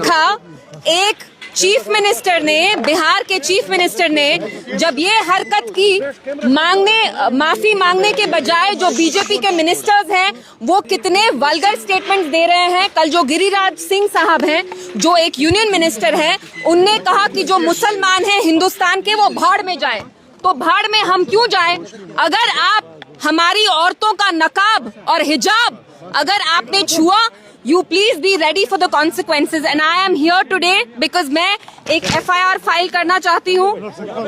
देखा एक chief minister ने, बिहार के चीफ मिनिस्टर ने जब ये हरकत की, माफी मांगने के बजाय जो बीजेपी के मिनिस्टर्स हैं वो कितने वल्गर स्टेटमेंट्स दे रहे हैं। कल जो गिरिराज सिंह साहब हैं, जो एक यूनियन मिनिस्टर हैं, उनने कहा कि जो मुसलमान हैं हिंदुस्तान के वो भाड़ में जाएं। तो भाड़ में हम क्यों जाएं? अगर आप हमारी औरतों का नकाब और हिजाब अगर आपने छुआ, you please be ready for the consequences and I am here today because मैं एक FIR फाइल करना चाहती हूँ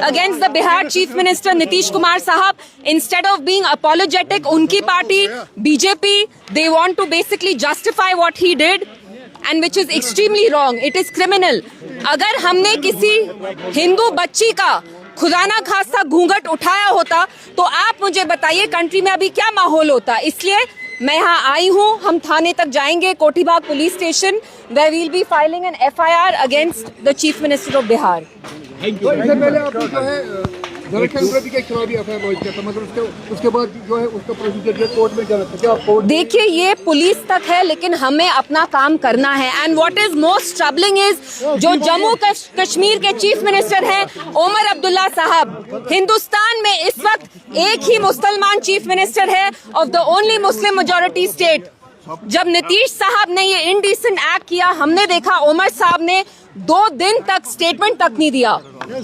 against the Bihar Chief Minister Nitish Kumar साहब। Instead of being apologetic, उनकी party BJP, they want to basically justify what he did and which is extremely wrong. It is criminal. अगर हमने किसी हिंदू बच्ची का खुदा ना खास्ता घूंघट उठाया होता तो आप मुझे बताइए कंट्री में अभी क्या माहौल होता। इसलिए मैं यहाँ आई हूँ, हम थाने तक जाएंगे, Kothibagh police station, where we'll be filing an FIR against the Chief Minister of Bihar. इससे पहले आपने जो है धर्मचंद प्रति के खिलाफ भी FIR लॉन्च किया था, मतलब उसके बाद जो है उसका प्रोसीजर जो कोर्ट में जाना था, क्या कोर्ट? देखिए ये पुलिस तक है लेकिन हमें अपना काम करना है। And what is most troubling is जो जम्मू कश्मीर के चीफ मिनिस्टर हैं ओमर अब्दुल्ला साहब, हिंदुस्तान में इस वक्त एक ही मुसलमान चीफ मिनिस्टर है of the only Muslim majority state. जब नीतीश साहब ने ये इनडिसेंट एक्ट किया, हमने देखा ओमर साहब ने 2 दिन तक स्टेटमेंट तक नहीं दिया,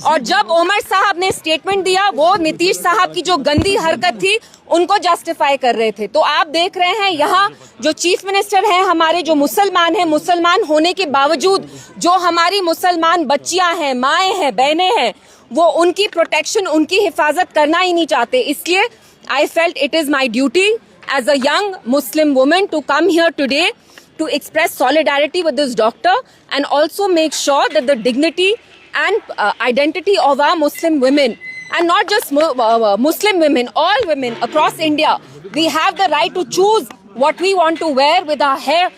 और जब ओमर साहब ने स्टेटमेंट दिया वो नीतीश साहब की जो गंदी हरकत थी उनको जस्टिफाई कर रहे थे। तो आप देख रहे हैं यहाँ जो चीफ मिनिस्टर हैं हमारे, जो मुसलमान हैं, मुसलमान होने के बावजूद जो हमारी मुसलमान बच्चियां हैं, माएँ हैं, बहनें हैं, वो उनकी प्रोटेक्शन, उनकी हिफाजत करना ही नहीं चाहते। इसलिए I felt it is my duty as a young Muslim woman to come here today to express solidarity with this doctor and also make sure that the dignity and identity of our Muslim women, and not just Muslim women, all women across India, we have the right to choose what we want to wear with our hair